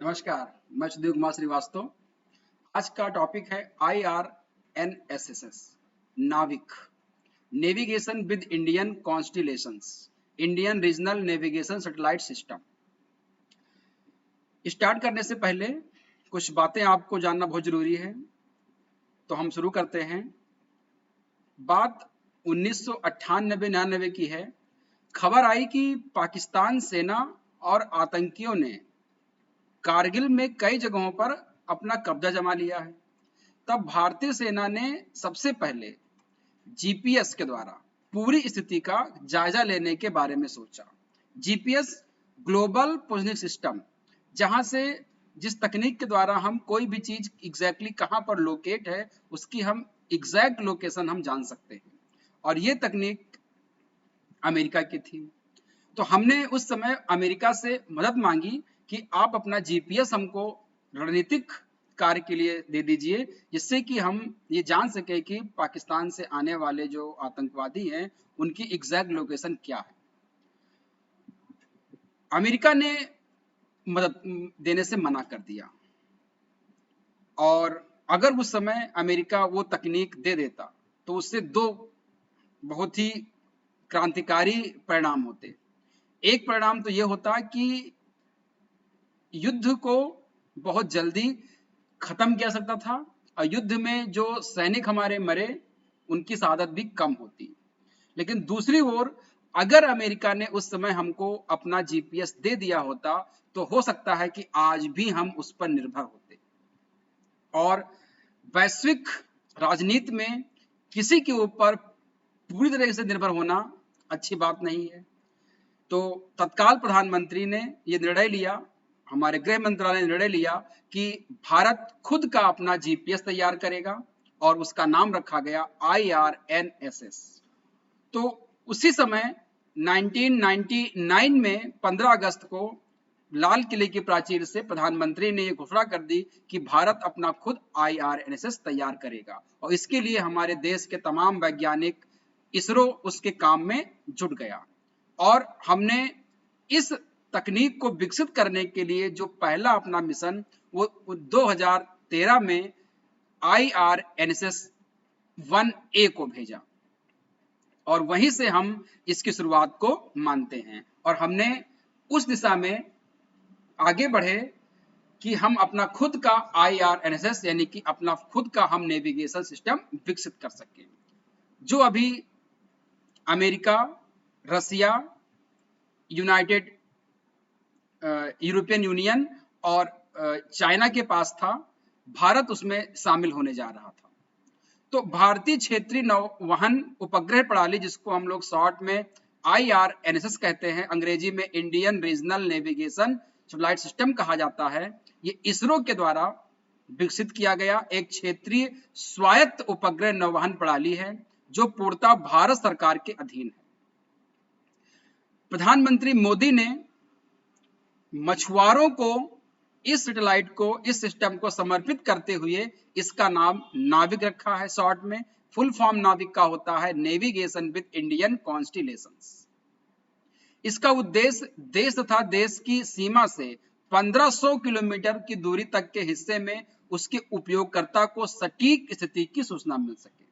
नमस्कार। मैं सुधीर कुमार श्रीवास्तव। आज का टॉपिक है IRNSS नाविक, navigation with Indian constellations, Indian regional navigation satellite system. Start करने से पहले कुछ बातें आपको जानना बहुत जरूरी है, तो हम शुरू करते हैं। बात 1998-99 की है। खबर आई कि पाकिस्तान सेना और आतंकियों ने कारगिल में कई जगहों पर अपना कब्जा जमा लिया है। तब भारतीय सेना ने सबसे पहले जीपीएस के द्वारा पूरी स्थिति का जायजा लेने के बारे में सोचा। जीपीएस ग्लोबल पोजिशनिंग सिस्टम, जहां से जिस तकनीक के द्वारा हम कोई भी चीज एग्जैक्टली कहां पर लोकेट है उसकी हम एग्जैक्ट लोकेशन हम जान सकते हैं, और ये तकनीक अमेरिका की थी। तो हमने उस समय अमेरिका से मदद मांगी कि आप अपना जीपीएस हमको रणनीतिक कार्य के लिए दे दीजिए, जिससे कि हम ये जान सके कि पाकिस्तान से आने वाले जो आतंकवादी हैं उनकी एग्जैक्ट लोकेशन क्या है। अमेरिका ने मदद देने से मना कर दिया, और अगर उस समय अमेरिका वो तकनीक दे देता तो उससे दो बहुत ही क्रांतिकारी परिणाम होते। एक परिणाम तो ये होता कि युद्ध को बहुत जल्दी खत्म किया सकता था, और युद्ध में जो सैनिक हमारे मरे उनकी शहादत भी कम होती। लेकिन दूसरी ओर अगर अमेरिका ने उस समय हमको अपना जीपीएस दे दिया होता तो हो सकता है कि आज भी हम उस पर निर्भर होते, और वैश्विक राजनीति में किसी के ऊपर पूरी तरह से निर्भर होना अच्छी बात नहीं है। तो तत्काल प्रधानमंत्री ने यह निर्णय लिया, हमारे गृह मंत्रालय ने निर्णय लिया कि भारत खुद का अपना जीपीएस तैयार करेगा, और उसका नाम रखा गया IRNSS। तो उसी समय 1999 में 15 अगस्त को लाल किले की प्राचीर से प्रधानमंत्री ने यह घोषणा कर दी कि भारत अपना खुद IRNSS तैयार करेगा, और इसके लिए हमारे देश के तमाम वैज्ञानिक इसरो उसके काम में जुट गया। और हमने इस तकनीक को विकसित करने के लिए जो पहला अपना मिशन वो 2013 में IRNSS 1A को भेजा, और वहीं से हम इसकी शुरुआत को मानते हैं, और हमने उस दिशा में आगे बढ़े कि हम अपना खुद का IRNSS यानी कि अपना खुद का हम नेविगेशन सिस्टम विकसित कर सकें, जो अभी अमेरिका, रसिया, यूनाइटेड यूरोपियन यूनियन और चाइना के पास था। भारत उसमें शामिल होने जा रहा था। तो भारतीय क्षेत्रीय नौवहन उपग्रह प्रणाली, जिसको हम लोग शॉर्ट में IRNSS कहते हैं, अंग्रेजी में Indian regional navigation satellite system कहा जाता है, ये इसरो के द्वारा विकसित किया गया एक क्षेत्रीय स्वायत्त उपग्रह नौवहन प्रणाली है, जो पूर्णतः भारत सरकार के अधीन है। प्रधानमंत्री मोदी ने मछुआरों को इस सैटेलाइट को, इस सिस्टम को समर्पित करते हुए इसका नाम नाविक रखा है। शॉर्ट में फुल फॉर्म नाविक का होता है नेविगेशन विद इंडियन कॉन्स्टिलेशंस। इसका उद्देश्य देश तथा देश की सीमा से 1500 किलोमीटर की दूरी तक के हिस्से में उसके उपयोगकर्ता को सटीक स्थिति की सूचना मिल सके।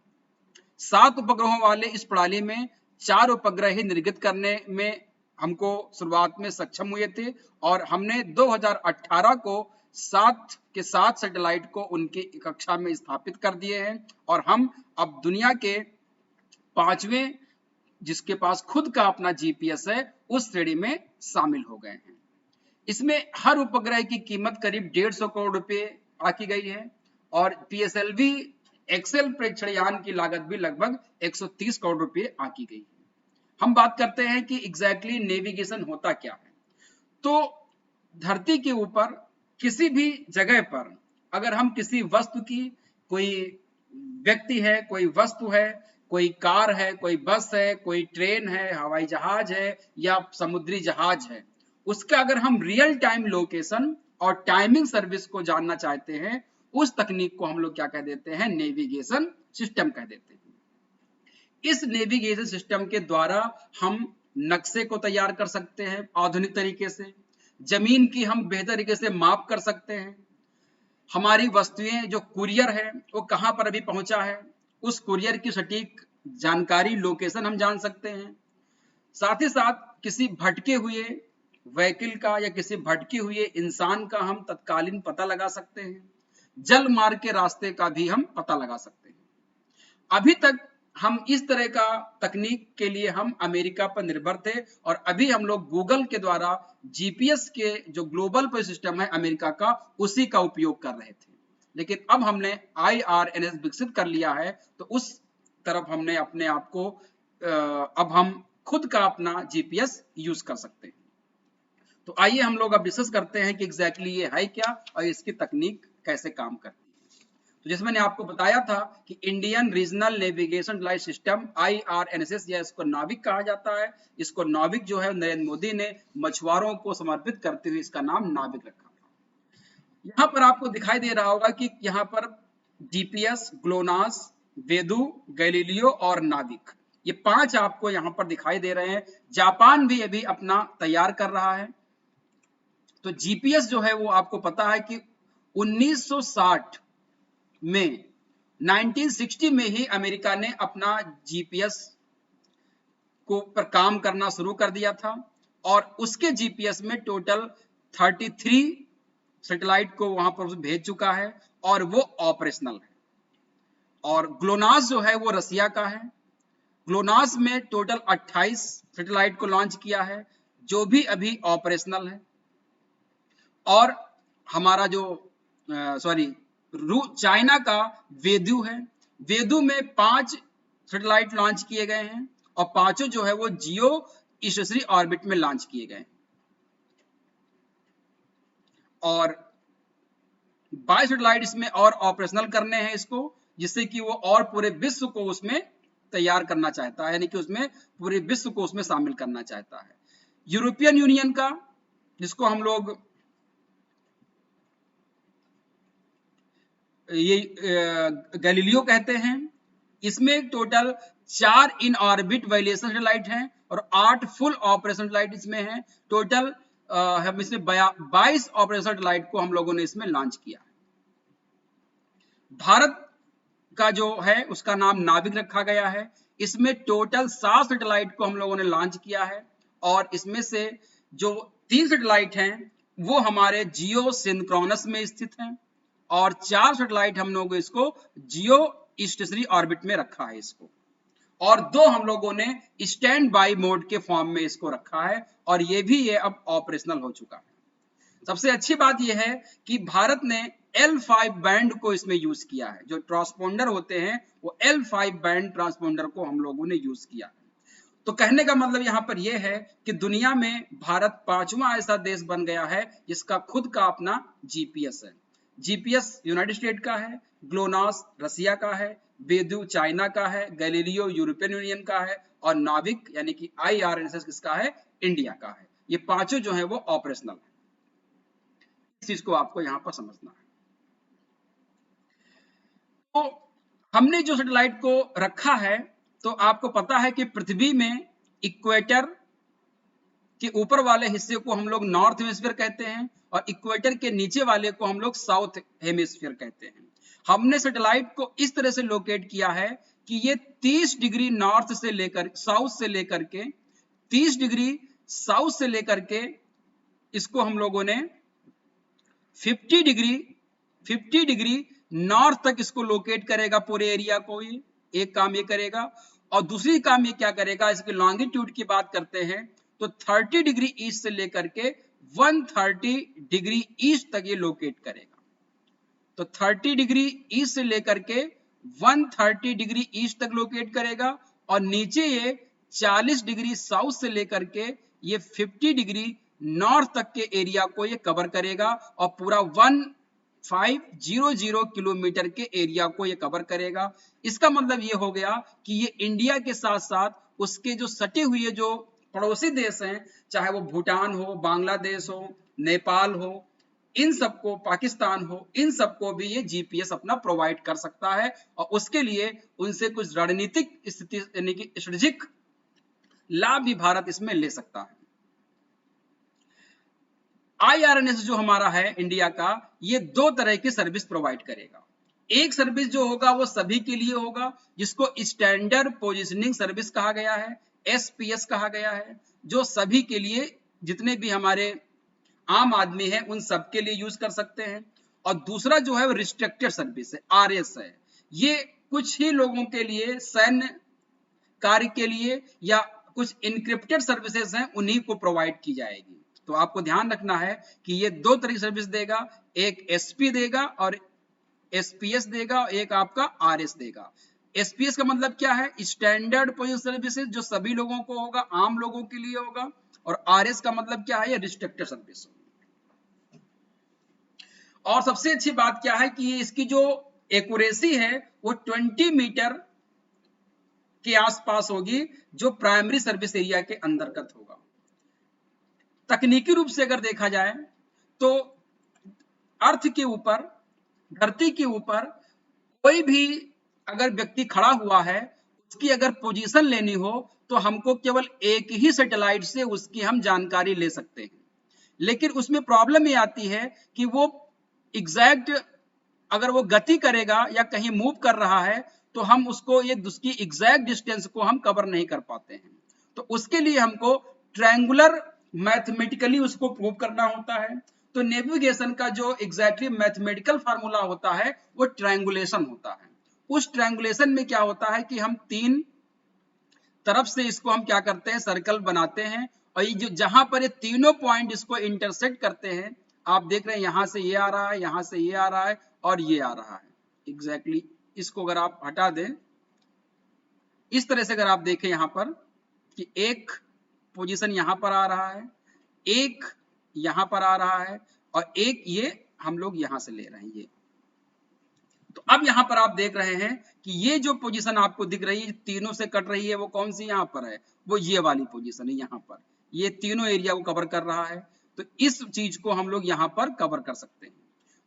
7 उपग्रहों वाले इस प्रणाली में 4 उपग्रह ही निर्गत करने में हमको शुरुआत में सक्षम हुए थे, और हमने 2018 को 7 के 7 सैटेलाइट को उनकी कक्षा में स्थापित कर दिए हैं, और हम अब दुनिया के 5वें जिसके पास खुद का अपना जीपीएस है उस श्रेणी में शामिल हो गए हैं। इसमें हर उपग्रह की कीमत करीब 150 करोड़ रुपए आकी गई है, और PSLV एक्सेल प्रेक्षण यान की लागत भी लगभग 130 करोड़ रुपए आकी गई है। हम बात करते हैं कि एग्जैक्टली नेविगेशन होता क्या है। तो धरती के ऊपर किसी भी जगह पर अगर हम किसी वस्तु की, कोई व्यक्ति है, कोई वस्तु है, कोई कार है, कोई बस है, कोई ट्रेन है, हवाई जहाज है या समुद्री जहाज है, उसका अगर हम रियल टाइम लोकेशन और टाइमिंग सर्विस को जानना चाहते हैं, उस तकनीक को हम लोग क्या कह देते हैं, नेविगेशन सिस्टम कह देते हैं। इस नेविगेशन सिस्टम के द्वारा हम नक्शे को तैयार कर सकते हैं आधुनिक तरीके से। जमीन की हम बेहतर तरीके से माप कर सकते हैं, हमारी वस्तुएं जो कुरियर है वो कहां पर अभी पहुंचा है, उस कुरियर की सटीक जानकारी, लोकेशन हम जान सकते हैं। साथ ही साथ किसी भटके हुए व्हीकल का या किसी भटके हुए इंसान का हम तत्कालीन पता लगा सकते हैं, जल मार्ग के रास्ते का भी हम पता लगा सकते हैं। अभी तक हम इस तरह का तकनीक के लिए हम अमेरिका पर निर्भर थे, और अभी हम लोग गूगल के द्वारा जीपीएस के जो ग्लोबल पर सिस्टम है अमेरिका का, उसी का उपयोग कर रहे थे। लेकिन अब हमने IRNS विकसित कर लिया है, तो उस तरफ हमने अपने आप को अब हम खुद का अपना जीपीएस यूज कर सकते हैं। तो आइए हम लोग अब डिस्कस करते हैं कि एग्जैक्टली ये है क्या और इसकी तकनीक कैसे काम करती है। तो जैसे मैंने आपको बताया था कि Indian regional navigation satellite system IRNSS, या इसको नाविक कहा जाता है। इसको नाविक जो है नरेंद्र मोदी ने मछुआरों को समर्पित करते हुए इसका नाम नाविक रखा था। यहाँ पर आपको दिखाई दे रहा होगा कि यहाँ पर जीपीएस, ग्लोनास, वेदू, गैलीलियो और नाविक, ये 5 आपको यहाँ पर दिखाई दे रहे हैं। जापान भी अभी अपना तैयार कर रहा है। तो जीपीएस जो है वो आपको पता है कि 1960 में 1960 में ही अमेरिका ने अपना जीपीएस को पर काम करना शुरू कर दिया था, और उसके जीपीएस में टोटल 33 सैटेलाइट को वहां पर भेज चुका है, और वो ऑपरेशनल है। और ग्लोनास जो है वो रसिया का है। ग्लोनास में टोटल 28 सैटेलाइट को लॉन्च किया है, जो भी अभी ऑपरेशनल है। और हमारा जो चाइना का वेदू है, वेदू में 5 सैटेलाइट लॉन्च किए गए हैं, और पांचों जो है वो जियो स्टेशनरी ऑर्बिट में लॉन्च किए गए हैं। और 22 सैटेलाइट इसमें और ऑपरेशनल करने हैं इसको, जिससे कि वो और पूरे विश्व को उसमें तैयार करना चाहता है, यानी कि उसमें पूरे विश्व को उसमें शामिल करना चाहता है। यूरोपियन यूनियन का, जिसको हम लोग ये गैलीलियो कहते हैं, इसमें total 4 in orbit violation satellite हैं और 8 फुल ऑपरेशन सैटेलाइट इसमें हैं। टोटल हम इसमें 22 ऑपरेशन सैटेलाइट को हम लोगों ने इसमें लॉन्च किया। भारत का जो है उसका नाम नाविक रखा गया है। इसमें टोटल 7 सैटेलाइट को हम लोगों ने लॉन्च किया है, और इसमें से जो 3 सैटेलाइट हैं वो हमारे जियो सिंक्रोनस में स्थित हैं, और 4 सैटेलाइट हम लोग इसको जियो स्टेशनरी ऑर्बिट में रखा है इसको, और 2 हम लोगों ने स्टैंड बाय मोड के फॉर्म में इसको रखा है, और ये भी ये अब ऑपरेशनल हो चुका है। सबसे अच्छी बात यह है कि भारत ने L5 बैंड को इसमें यूज किया है। जो ट्रांसपोंडर होते हैं वो L5 बैंड ट्रांसपोंडर को हम लोगों ने यूज किया है। तो कहने का मतलब यहाँ पर यह है कि दुनिया में भारत 5वां ऐसा देश बन गया है जिसका खुद का अपना जीपीएस है। जीपीएस यूनाइटेड स्टेट का है, ग्लोनास रसिया का है, वेदू चाइना का है, गैलीलियो यूरोपियन यूनियन का है, और नाविक यानी कि IRNSS किसका है, इंडिया का है। ये पांचों जो है वो ऑपरेशनल है। इस चीज को आपको यहां पर समझना है। तो हमने जो सैटेलाइट को रखा है, तो आपको पता है कि पृथ्वी में इक्वेटर के ऊपर वाले हिस्से को हम लोग नॉर्थ हेमिस्फीयर कहते हैं, और इक्वेटर के नीचे वाले को हम लोग साउथ हेमिस्फीयर कहते हैं। हमने सैटेलाइट को इस तरह से लोकेट किया है कि ये 30 डिग्री नॉर्थ से लेकर साउथ से लेकर के 30 डिग्री साउथ से लेकर के इसको हम लोगों ने 50 डिग्री नॉर्थ तक इसको लोकेट करेगा पूरे एरिया को। ये एक काम ये करेगा, और दूसरी काम ये क्या करेगा, इसके लॉन्गिट्यूड की बात करते हैं तो 30 डिग्री ईस्ट से लेकर के 130 डिग्री ईस्ट तक ये लोकेट करेगा। तो 30 डिग्री ईस्ट से लेकर के 130 डिग्री ईस्ट तक लोकेट करेगा, और नीचे ये 40 डिग्री साउथ से लेकर के ये 50 डिग्री नॉर्थ तक के एरिया को ये कवर करेगा, और पूरा 1500 किलोमीटर के एरिया को ये कवर करेगा। इसका मतलब ये हो गया कि ये इंडिया के साथ साथ उसके जो सटे हुए जो पड़ोसी देश हैं, चाहे वो भूटान हो, बांग्लादेश हो, नेपाल हो, इन सबको, पाकिस्तान हो, इन सबको भी ये जीपीएस अपना प्रोवाइड कर सकता है, और उसके लिए उनसे कुछ रणनीतिक स्थिति यानी कि स्ट्रेटेजिक लाभ भी भारत इसमें ले सकता है। IRNS जो हमारा है इंडिया का, ये दो तरह की सर्विस प्रोवाइड करेगा। एक सर्विस जो होगा वो सभी के लिए होगा, जिसको स्टैंडर्ड पोजीशनिंग सर्विस कहा गया है, SPS कहा गया है, जो सभी के लिए, जितने भी हमारे आम आदमी है उन सब के लिए यूज कर सकते हैं। और दूसरा जो है वो रिस्ट्रिक्टेड सर्विस है, RS है। ये कुछ ही लोगों के लिए, सैन्य कार्य के लिए या कुछ इनक्रिप्टेड सर्विसेज हैं, उन्हीं को प्रोवाइड की जाएगी। तो आपको ध्यान रखना है कि ये दो तरह की सर्विस देगा, एक SP देगा और SPS देगा, और एक आपका RS देगा। SPS का मतलब क्या है? स्टैंडर्ड पोजीशन सर्विसेज, जो सभी लोगों को होगा, आम लोगों के लिए होगा। और RS का मतलब क्या है? ये रिस्ट्रिक्टेड सर्विस। और सबसे अच्छी बात क्या है कि इसकी जो एक्यूरेसी है वो 20 मीटर के आसपास होगी, जो प्राइमरी सर्विस एरिया के अंतर्गत होगा। तकनीकी रूप से अगर देखा जाए तो अर्थ के ऊपर, धरती के ऊपर कोई भी अगर व्यक्ति खड़ा हुआ है, उसकी अगर पोजीशन लेनी हो तो हमको केवल एक ही सैटेलाइट से उसकी हम जानकारी ले सकते हैं। लेकिन उसमें प्रॉब्लम ये आती है कि वो एग्जैक्ट अगर वो गति करेगा या कहीं मूव कर रहा है तो हम उसको, ये उसकी एग्जैक्ट डिस्टेंस को हम कवर नहीं कर पाते हैं। तो उसके लिए हमको ट्रायंगुलर मैथमेटिकली उसको प्रूव करना होता है। तो नेविगेशन का जो एग्जैक्टली मैथमेटिकल फार्मूला होता है वो ट्रायंगुलेशन होता है। उस ट्रायंगुलेशन में क्या होता है कि हम तीन तरफ से इसको हम क्या करते हैं, सर्कल बनाते हैं, और ये जो जहां पर ये तीनों पॉइंट इसको इंटरसेक्ट करते हैं, आप देख रहे हैं यहां से ये आ रहा है, यहां से ये आ रहा है और ये आ रहा है एग्जैक्टली। इसको अगर आप हटा दें, इस तरह से अगर आप देखें यहां पर कि एक पोजीशन यहां पर आ रहा है, एक यहां पर आ रहा है, और एक ये हम लोग यहां से ले रहे हैं ये। तो अब यहां पर आप देख रहे हैं कि ये जो पोजीशन आपको दिख रही है, तीनों से कट रही है, वो कौन सी यहां पर है? वो ये वाली पोजीशन है। यहां पर ये तीनों एरिया को कवर कर रहा है, तो इस चीज को हम लोग यहां पर कवर कर सकते हैं।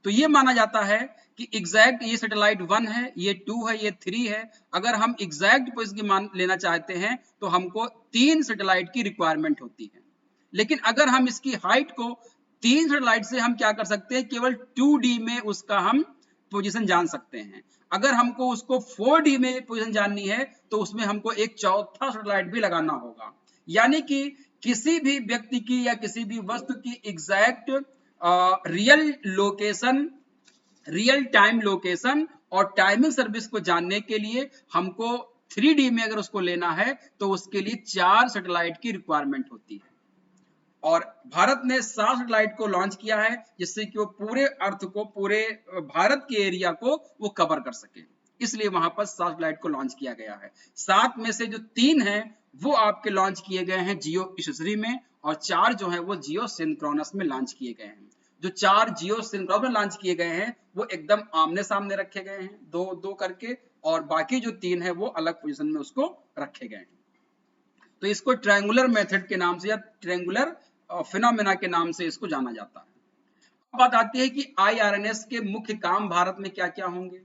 तो ये माना जाता है कि एग्जैक्ट ये सैटेलाइट 1 है, ये 2 है, ये 3 है। अगर हम एग्जैक्ट पोजीशन की मान लेना चाहते हैं तो हमको 3 सैटेलाइट की रिक्वायरमेंट होती है। लेकिन अगर हम इसकी हाइट को 3 सैटेलाइट से हम क्या कर सकते हैं, केवल 2D में उसका हम पोजीशन जान सकते हैं। अगर हमको उसको 4D में पोजीशन जाननी है तो उसमें हमको एक चौथा सैटेलाइट भी लगाना होगा। यानी कि किसी भी व्यक्ति की या किसी भी वस्तु की exact real location, real time location और टाइमिंग सर्विस को जानने के लिए हमको 3D में अगर उसको लेना है तो उसके लिए 4 सैटेलाइट की रिक्वायरमेंट होती है। और भारत ने 7 सैटेलाइट को लॉन्च किया है, जिससे कि वो पूरे अर्थ को, पूरे भारत के एरिया को वो कवर कर सके। इसलिए वहां पर 7 सैटेलाइट को लॉन्च किया गया है। 7 में से जो 3 हैं वो आपके लॉन्च किए गए हैं जियो यशस्वी में, और 4 जो है वो जियो सिंक्रोनस में लॉन्च किए गए हैं। जो 4 जियो सिंक्रोनस में लॉन्च किए गए हैं वो एकदम आमने सामने रखे गए हैं, दो दो करके, और बाकी जो 3 है वो अलग पोजीशन में उसको रखे गए हैं। तो इसको ट्रायंगुलर मेथड के नाम से या ट्रायंगुलर फिनोमेना के नाम से इसको जाना जाता है। अब बात आती है कि IRNS के मुख्य काम भारत में क्या क्या होंगे।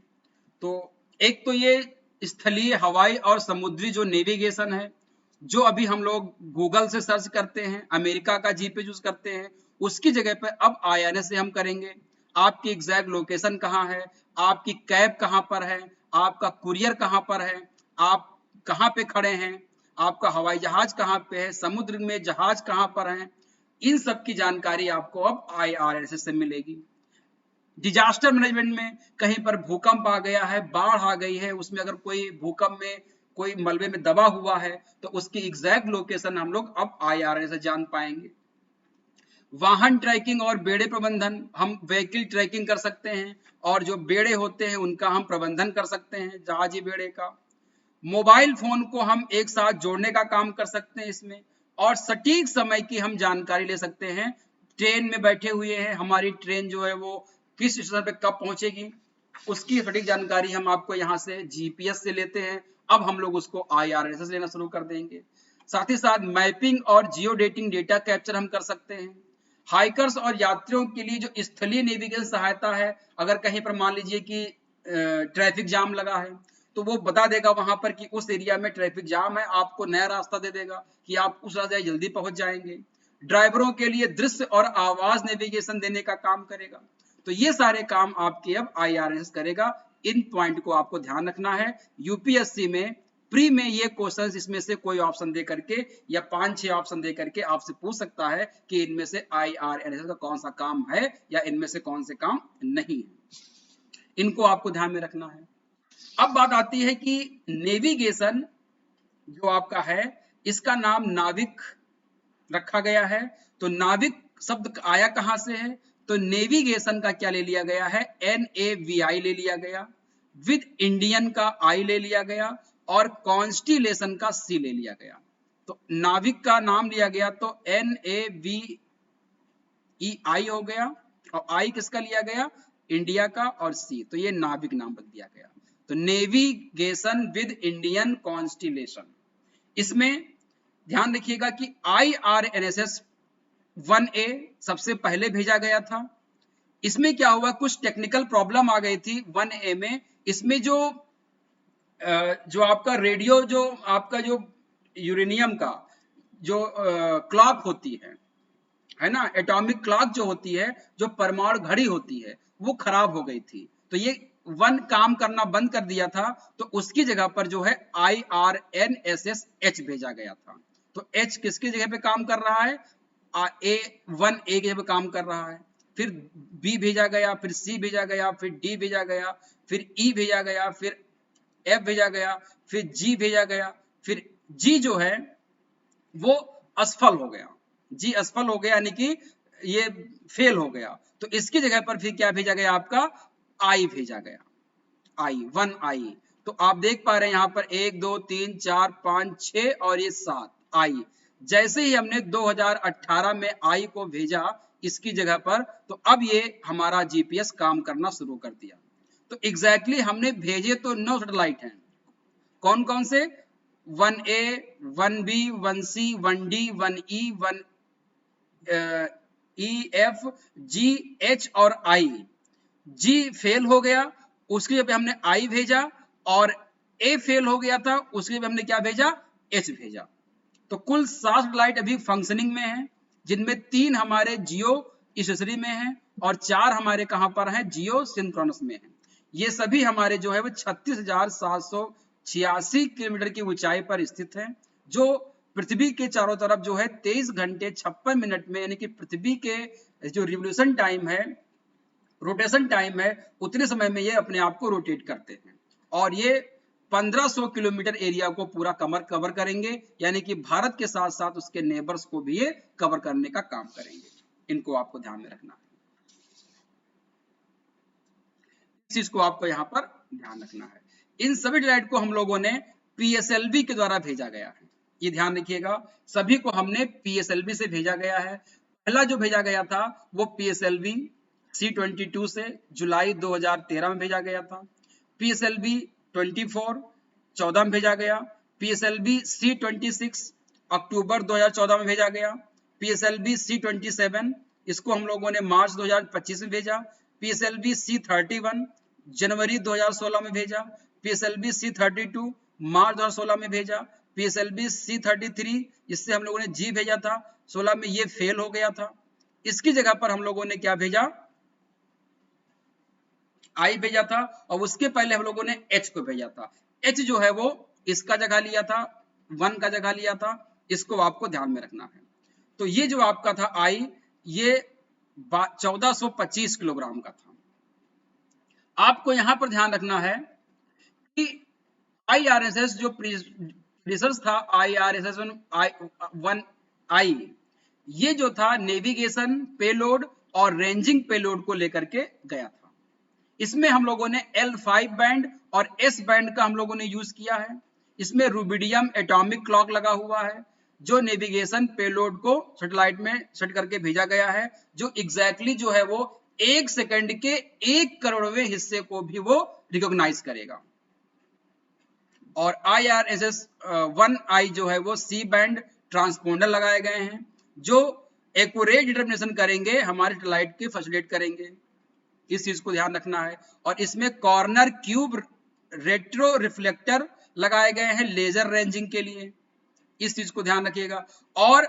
तो एक तो ये स्थलीय, हवाई और समुद्री जो नेविगेशन है, जो अभी हम लोग गूगल से सर्च करते हैं, अमेरिका का जीपीएस यूज करते हैं, उसकी जगह पर अब IRNS से हम करेंगे। आपकी एग्जैक्ट लोकेशन कहाँ है, आपकी कैब कहाँ पर है, आपका कुरियर कहाँ पर है, आप कहाँ पे खड़े हैं, आपका हवाई जहाज कहाँ पे है, समुद्र में जहाज कहाँ पर है, इन सब की जानकारी आपको अब IRNS से मिलेगी। डिजास्टर मैनेजमेंट में कहीं पर भूकंप आ गया है, बाढ़ आ गई है, उसमें अगर कोई भूकंप में कोई मलबे में दबा हुआ है तो उसकी एग्जैक्ट लोकेशन हम लोग अब IRNS से जान पाएंगे। वाहन ट्रैकिंग और बेड़े प्रबंधन, हम व्हीकल ट्रैकिंग कर सकते हैं, और जो बेड़े होते हैं उनका हम प्रबंधन कर सकते हैं, जहाजी बेड़े का। मोबाइल फोन को हम एक साथ जोड़ने का काम कर सकते हैं इसमें, और सटीक समय की हम जानकारी ले सकते हैं। ट्रेन में बैठे हुए हैं, हमारी ट्रेन जो है वो किस स्टेशन पे कब पहुंचेगी, उसकी सटीक जानकारी हम आपको यहाँ से GPS से लेते हैं। अब हम लोग उसको IRNS से लेना शुरू कर देंगे। साथ ही साथ मैपिंग और जियो डेटिंग डेटा कैप्चर हम कर सकते हैं। हाइकर्स और यात्रियों के लिए जो स्थलीय नेविगेशन सहायता है, अगर कहीं पर मान लीजिए कि ट्रैफिक जाम लगा है तो वो बता देगा वहां पर कि उस एरिया में ट्रैफिक जाम है, आपको नया रास्ता दे देगा कि आप उस रास्ते जल्दी पहुंच जाएंगे। ड्राइवरों के लिए दृश्य और आवाज नेविगेशन देने का काम करेगा। तो ये सारे काम आपके अब IRSS करेगा। इन पॉइंट को आपको ध्यान रखना है। यूपीएससी में प्री में ये क्वेश्चंस इसमें से कोई ऑप्शन दे करके या 5-6 ऑप्शन दे करके आपसे पूछ सकता है कि इनमें से IRSS का कौन सा काम है या इनमें से कौन से काम नहीं है। इनको आपको ध्यान में रखना है। अब बात आती है कि नेविगेशन जो आपका है इसका नाम नाविक रखा गया है। तो नाविक शब्द आया कहां से है? तो नेविगेशन का क्या ले लिया गया है? NAVI ले लिया गया, विद इंडियन का I ले लिया गया और कॉन्स्टिलेशन का C ले लिया गया। तो नाविक का नाम लिया गया तो NAVEI हो गया और I किसका लिया गया? इंडिया का और C, तो ये नाविक नाम रख दिया गया। तो नेविगेशन विद इंडियन कॉन्स्टिलेशन। इसमें ध्यान रखिएगा कि IRNSS 1A सबसे पहले भेजा गया था। इसमें क्या हुआ, कुछ टेक्निकल प्रॉब्लम आ गई थी 1A में। इसमें जो आपका रेडियो जो आपका जो यूरेनियम का जो क्लॉक होती है ना, एटॉमिक क्लॉक जो होती है, जो परमाणु घड़ी होती है, वो खराब हो गई थी। तो ये 1 काम करना बंद कर दिया था, तो उसकी जगह पर जो है IRNSS H भेजा गया था। तो H किसकी जगह पे काम कर रहा है? A1A की जगह पे काम कर रहा है। फिर B भेजा गया, फिर C भेजा गया, फिर D भेजा गया, फिर E भेजा गया, फिर F भेजा गया, फिर G भेजा गया, फिर G जो है वो असफल हो गया। G असफल हो गया यानी कि ये फेल हो गया। तो इसकी जगह पर फिर क्या भेजा गया? आपका I भेजा गया, I 1I। तो आप देख पा रहे हैं यहाँ पर 1 2 3 4 5 6 और ये 7 I। जैसे ही हमने 2018 में I को भेजा इसकी जगह पर, तो अब ये हमारा GPS काम करना शुरू कर दिया। तो एग्जैक्टली हमने भेजे तो 9 सैटेलाइट हैं। कौन कौन से? 1A 1B 1C 1D 1E 1EF G H और I। G फेल हो गया, उसके जगह पे हमने I भेजा, और A फेल हो गया था, उसके जगह पे हमने क्या भेजा? H भेजा। तो कुल 7 सैटेलाइट अभी फंक्शनिंग में हैं, जिनमें 3 हमारे जियो स्टेशनरी में हैं और 4 हमारे कहां पर हैं? जियो सिंक्रोनस में हैं। ये सभी हमारे जो है वो 36,786 किलोमीटर की ऊंचाई पर स्थित हैं, जो पृथ्वी के चारों तरफ जो है 23 घंटे 56 मिनट में, यानी कि पृथ्वी के जो रिवोल्यूशन टाइम है, रोटेशन टाइम है, उतने समय में ये अपने आप को रोटेट करते हैं। और ये 1500 किलोमीटर एरिया को पूरा कवर करेंगे, यानी कि भारत के साथ साथ उसके नेबर्स को भी ये कवर करने का काम करेंगे। इनको आपको ध्यान में रखना है, इस चीज को आपको यहाँ पर ध्यान रखना है। इन सभी सैटेलाइट को हम लोगों ने PSLV के द्वारा भेजा गया है, ये ध्यान रखिएगा। सभी को हमने PSLV से भेजा गया है। पहला जो भेजा गया था वो PSLV C-22 से जुलाई 2013 में भेजा गया था। PSLV 24 14 में भेजा गया। PSLV C-26 अक्टूबर 2014 में भेजा गया। PSLV C-27 इसको हम लोगों ने मार्च 2025 में भेजा। PSLV C-31 जनवरी 2016 में भेजा। PSLV C-32 मार्च 2016 में भेजा। PSLV C-33 इससे हम लोगों ने G भेजा था, 16 में ये फेल हो गया था। इसकी जगह पर हम लोगों ने क्या भेजा? I भेजा था, और उसके पहले हम लोगों ने H को भेजा था। H जो है वो इसका जगह लिया था, 1 का जगह लिया था, इसको आपको ध्यान में रखना है। तो ये जो आपका था I, ये 1425 किलोग्राम का था। आपको यहां पर ध्यान रखना है कि IRSS जो प्रीडिसेसर था IRSS 1I, ये जो था नेविगेशन पेलोड और रेंजिंग पेलोड को लेकर के गया था। इसमें हम लोगों ने L5 बैंड और S बैंड का हम लोगों ने यूज किया है। इसमें रूबिडियम एटॉमिक क्लॉक लगा हुआ है, जो नेविगेशन पेलोड को सैटेलाइट में सेट करके भेजा गया है, जो एग्जैक्टली जो है वो 1 सेकंड के 1 करोड़वें हिस्से को भी वो रिकॉग्नाइज करेगा। और IRSS 1I जो है वो C बैंड ट्रांसपोंडर लगाए गए हैं, जो एक्यूरेट डिटरमिनेशन करेंगे, हमारे सैटेलाइट की फैसिलिटेट करेंगे। इस चीज को ध्यान रखना है। और इसमें कॉर्नर क्यूब रेट्रो रिफ्लेक्टर लगाए गए हैं लेजर रेंजिंग के लिए, इस चीज को ध्यान रखिएगा। और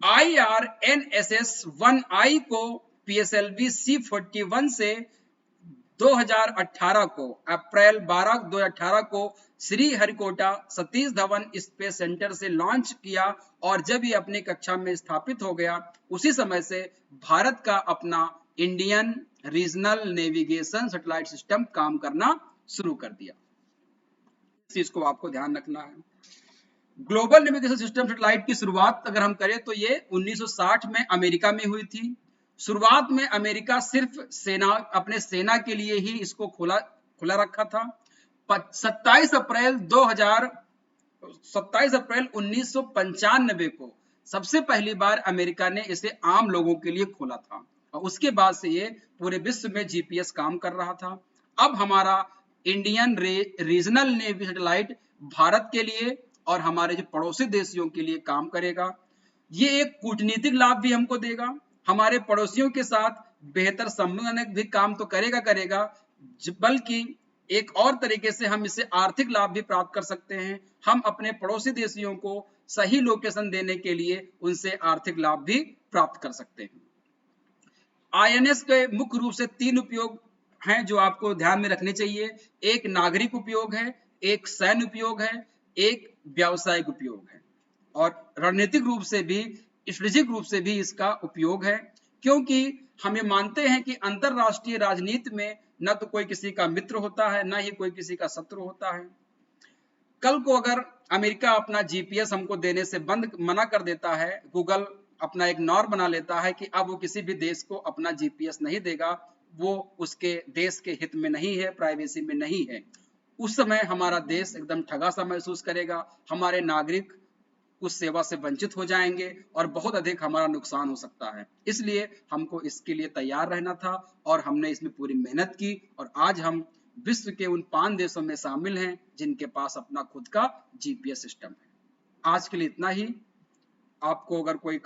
IRNSS-1I को PSLV C-41 से 2018 को अप्रैल 12 2018 को श्रीहरिकोटा सतीश धवन स्पेस सेंटर से लॉन्च किया और जब ये अपनी कक्षा में स्थापित हो गया उसी समय से भारत का अपना Indian regional navigation satellite system काम करना शुरू कर दिया। इस चीज को आपको ध्यान रखना है। ग्लोबल नेविगेशन सिस्टम सैटेलाइट की शुरुआत अगर हम करें तो ये 1960 में अमेरिका में हुई थी। शुरुआत में अमेरिका सिर्फ अपने सेना के लिए ही इसको खुला रखा था। 27 अप्रैल 1995 को सबसे पहली बार अमेरिका ने इसे आम लोगों के लिए खोला था और उसके बाद से ये पूरे विश्व में जीपीएस काम कर रहा था। अब हमारा Indian regional navy satellite Bharat के लिए और हमारे जो पड़ोसी देशों के लिए काम करेगा। ये एक कूटनीतिक लाभ भी हमको देगा, हमारे पड़ोसियों के साथ बेहतर संबंध भी काम तो करेगा, बल्कि एक और तरीके से हम इससे आर्थिक लाभ भी प्राप्त कर सकते हैं। हम अपने पड़ोसी देशियों को सही लोकेशन देने के लिए उनसे आर्थिक लाभ भी प्राप्त कर सकते हैं। आईएनएस के मुख्य रूप से 3 उपयोग हैं जो आपको ध्यान में रखने चाहिए। एक नागरिक उपयोग है, एक सैन्य उपयोग है, एक व्यावसायिक उपयोग है और रणनीतिक रूप से भी स्ट्रेटेजिक रूप से भी इसका उपयोग है, क्योंकि हम ये मानते हैं कि अंतरराष्ट्रीय राजनीति में न तो कोई किसी का मित्र होता है, न ही कोई किसी का शत्रु होता है। कल को अगर अमेरिका अपना जीपीएस हमको देने से मना कर देता है, गूगल अपना एक नॉर्म बना लेता है कि अब वो किसी भी देश को अपना जीपीएस नहीं देगा, वो उसके देश के हित में नहीं है, प्राइवेसी में नहीं है, उस समय हमारा देश एकदम ठगा सा महसूस करेगा, हमारे नागरिक उस सेवा से वंचित हो जाएंगे और बहुत अधिक हमारा नुकसान हो सकता है। इसलिए हमको इसके लिए तैयार रहना था और हमने इसमें पूरी मेहनत की और आज हम विश्व के उन 5 देशों में शामिल हैं जिनके पास अपना खुद का जीपीएस सिस्टम है। आज के लिए इतना ही। आपको अगर कोई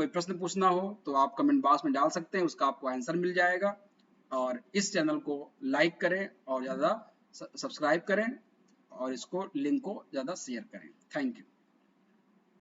प्रश्न पूछना हो तो आप कमेंट बॉक्स में डाल सकते हैं, उसका आपको आंसर मिल जाएगा। और इस चैनल को लाइक करें और ज़्यादा सब्सक्राइब करें और इसको लिंक को ज़्यादा शेयर करें। Thank you.